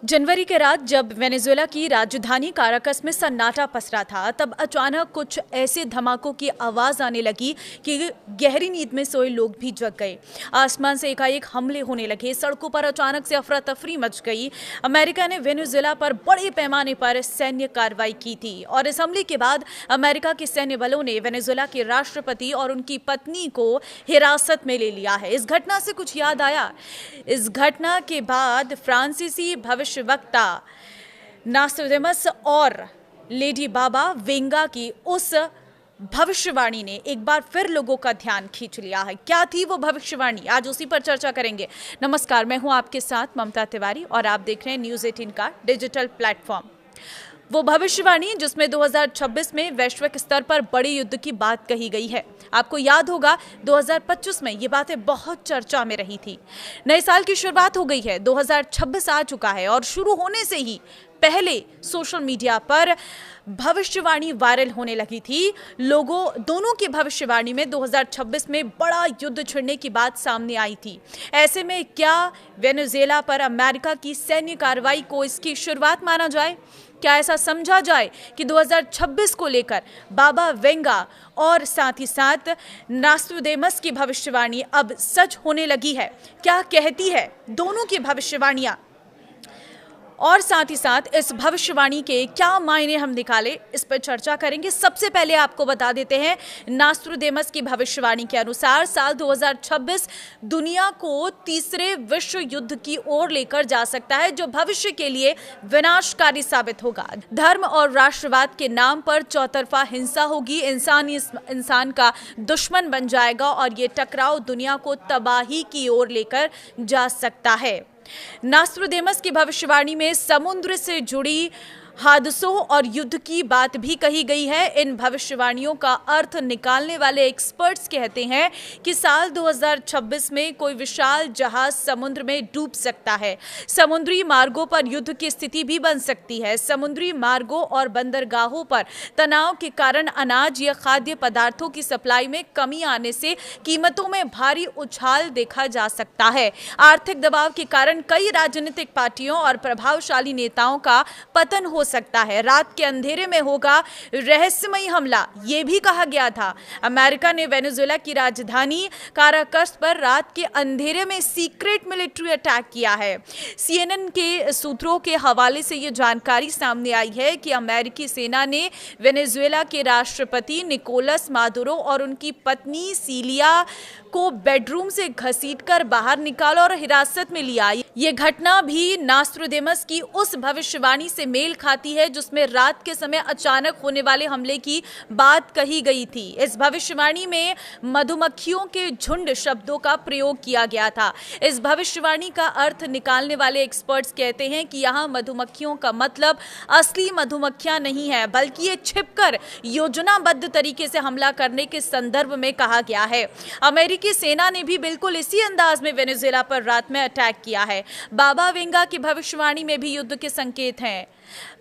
जनवरी की रात जब वेनेजुएला की राजधानी काराकस में सन्नाटा पसरा था, तब अचानक कुछ ऐसे धमाकों की आवाज आने लगी कि गहरी नींद में सोए लोग भी जग गए। आसमान से एकाएक हमले होने लगे, सड़कों पर अचानक से अफरा तफरी मच गई। अमेरिका ने वेनेजुएला पर बड़े पैमाने पर सैन्य कार्रवाई की थी और इस हमले के बाद अमेरिका के सैन्य बलों ने वेनेजुएला के राष्ट्रपति और उनकी पत्नी को हिरासत में ले लिया है। इस घटना से कुछ याद आया। इस घटना के बाद फ्रांसीसी भविष्यवक्ता नास्ट्राडामस और लेडी बाबा वेंगा की उस भविष्यवाणी ने एक बार फिर लोगों का ध्यान खींच लिया है। क्या थी वो भविष्यवाणी, आज उसी पर चर्चा करेंगे। नमस्कार, मैं हूं आपके साथ ममता तिवारी और आप देख रहे हैं न्यूज़ 18 का डिजिटल प्लेटफॉर्म। वो भविष्यवाणी जिसमें 2026 में वैश्विक स्तर पर बड़े युद्ध की बात कही गई है। आपको याद होगा 2025 में ये बातें बहुत चर्चा में रही थी। नए साल की शुरुआत हो गई है, 2026 आ चुका है और शुरू होने से ही पहले सोशल मीडिया पर भविष्यवाणी वायरल होने लगी थी। लोगों दोनों की भविष्यवाणी में 2026 में बड़ा युद्ध छिड़ने की बात सामने आई थी। ऐसे में क्या वेनेजुएला पर अमेरिका की सैन्य कार्रवाई को इसकी शुरुआत माना जाए? क्या ऐसा समझा जाए कि 2026 को लेकर बाबा वेंगा और साथ ही साथ नास्ट्राडामस की भविष्यवाणी अब सच होने लगी है? क्या कहती है दोनों की भविष्यवाणियां? और साथ ही साथ इस भविष्यवाणी के क्या मायने हम निकाले, इस पर चर्चा करेंगे। सबसे पहले आपको बता देते हैं, नास्ट्राडामस की भविष्यवाणी के अनुसार साल 2026 दुनिया को तीसरे विश्व युद्ध की ओर लेकर जा सकता है, जो भविष्य के लिए विनाशकारी साबित होगा। धर्म और राष्ट्रवाद के नाम पर चौतरफा हिंसा होगी, इंसान का दुश्मन बन जाएगा और ये टकराव दुनिया को तबाही की ओर लेकर जा सकता है। नास्ट्राडामस की भविष्यवाणी में समुद्र से जुड़ी हादसों और युद्ध की बात भी कही गई है। इन भविष्यवाणियों का अर्थ निकालने वाले एक्सपर्ट्स कहते हैं कि साल 2026 में कोई विशाल जहाज समुद्र में डूब सकता है। समुद्री मार्गों पर युद्ध की स्थिति भी बन सकती है। समुद्री मार्गों और बंदरगाहों पर तनाव के कारण अनाज या खाद्य पदार्थों की सप्लाई में कमी आने से कीमतों में भारी उछाल देखा जा सकता है। आर्थिक दबाव के कारण कई राजनीतिक पार्टियों और प्रभावशाली नेताओं का पतन हो सकता है। रात के अंधेरे में होगा रहस्यमयी हमला, यह भी कहा गया था। अमेरिका ने वेनेजुएला की राजधानी काराकस पर रात के अंधेरे में सीक्रेट मिलिट्री अटैक किया है। CNN के सूत्रों के हवाले से यह जानकारी सामने आई है कि अमेरिकी सेना ने वेनेजुएला के राष्ट्रपति निकोलस मादुरो और उनकी पत्नी सीलिया को बेडरूम से घसीटकर बाहर निकाला और हिरासत में लिया। यह घटना भी नास्ट्राडामस की उस भविष्यवाणी से मेल खाती है जिसमें रात के समय अचानक होने वाले हमले की बात कही गई थी। इस भविष्यवाणी में मधुमक्खियों के झुंड शब्दों का प्रयोग किया गया था। इस भविष्यवाणी का अर्थ निकालने वाले एक्सपर्ट्स कहते हैं कि यहाँ मधुमक्खियों का मतलब असली मधुमक्खियां नहीं है, बल्कि ये छिपकर योजनाबद्ध तरीके से हमला करने के संदर्भ में कहा गया है। अमेरिकी सेना ने भी बिल्कुल इसी अंदाज में वेनेजुएला पर रात में अटैक किया है। बाबा वेंगा की भविष्यवाणी में भी युद्ध के संकेत हैं।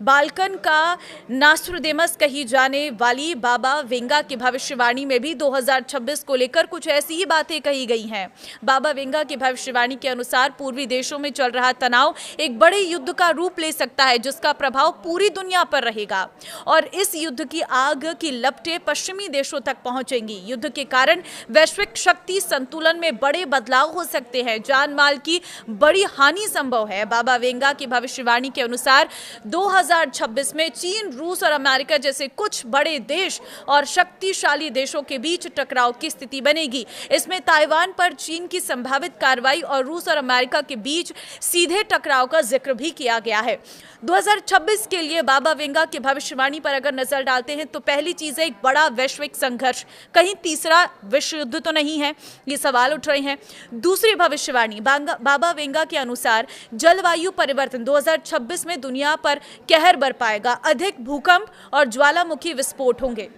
बाल्कन का नास्ट्राडामस कही जाने वाली बाबा वेंगा की भविष्यवाणी में भी 2026 को लेकर कुछ ऐसी ही बातें कही गई हैं। बाबा वेंगा की भविष्यवाणी के अनुसार पूर्वी देशों में चल रहा तनाव एक बड़े युद्ध का रूप ले सकता है, जिसका प्रभाव पूरी दुनिया पर रहेगा और इस युद्ध की आग की लपटें पश्चिमी देशों तक पहुंचेंगी। युद्ध के कारण वैश्विक शक्ति संतुलन में बड़े बदलाव हो सकते हैं, जान माल की बड़ी हानि संभव है। बाबा वेंगा की भविष्यवाणी के अनुसार 2026 में चीन, रूस और अमेरिका जैसे कुछ बड़े देश और शक्तिशाली देशों के बीच टकराव की स्थिति बनेगी। इसमें ताइवान पर चीन की संभावित कार्रवाई और रूस और अमेरिका के बीच सीधे टकराव का जिक्र भी किया गया है। 2026 के लिए बाबा वेंगा की भविष्यवाणी पर अगर नजर डालते हैं तो पहली चीज है एक बड़ा वैश्विक संघर्ष। कहीं तीसरा विश्व युद्ध तो नहीं है, ये सवाल उठ रहे हैं। दूसरी भविष्यवाणी बाबा वेंगा के अनुसार जलवायु परिवर्तन 2026 में दुनिया पर कहर बरपाएगा। अधिक भूकंप और ज्वालामुखी विस्फोट होंगे।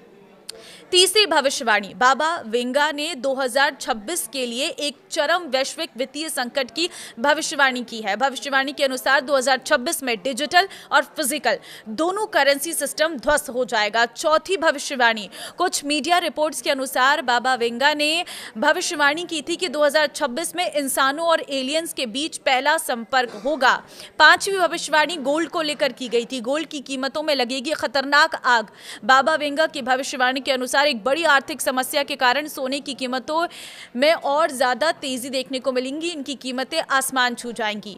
तीसरी भविष्यवाणी, बाबा वेंगा ने 2026 के लिए एक चरम वैश्विक वित्तीय संकट की भविष्यवाणी की है। भविष्यवाणी के अनुसार 2026 में डिजिटल और फिजिकल दोनों करेंसी सिस्टम ध्वस्त हो जाएगा। चौथी भविष्यवाणी, कुछ मीडिया रिपोर्ट्स के अनुसार बाबा वेंगा ने भविष्यवाणी की थी कि 2026 में इंसानों और एलियंस के बीच पहला संपर्क होगा। पांचवी भविष्यवाणी गोल्ड को लेकर की गई थी। गोल्ड की कीमतों में लगेगी खतरनाक आग। बाबा वेंगा की भविष्यवाणी के अनुसार एक बड़ी आर्थिक समस्या के कारण सोने की कीमतों में और ज्यादा तेजी देखने को मिलेंगी। इनकी कीमतें आसमान छू जाएंगी।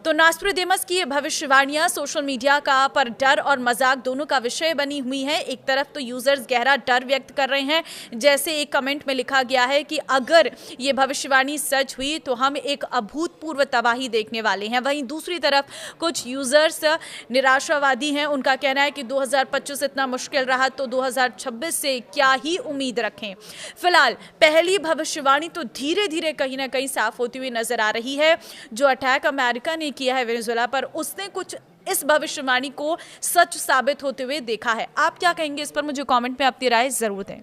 तो नॉस्ट्रेडेमस की ये भविष्यवाणियां सोशल मीडिया का पर डर और मजाक दोनों का विषय बनी हुई हैं। एक तरफ तो यूजर्स गहरा डर व्यक्त कर रहे हैं, जैसे एक कमेंट में लिखा गया है कि अगर ये भविष्यवाणी सच हुई तो हम एक अभूतपूर्व तबाही देखने वाले हैं। वहीं दूसरी तरफ कुछ यूजर्स निराशावादी हैं। उनका कहना है कि 2025 इतना मुश्किल रहा तो 2026 से क्या ही उम्मीद रखें। फिलहाल पहली भविष्यवाणी तो धीरे धीरे कहीं ना कहीं साफ होती हुई नजर आ रही है। जो अटैक अमेरिका ने किया है वेनेजुएला पर, उसने कुछ इस भविष्यवाणी को सच साबित होते हुए देखा है। आप क्या कहेंगे इस पर? मुझे कमेंट में अपनी राय जरूर दें।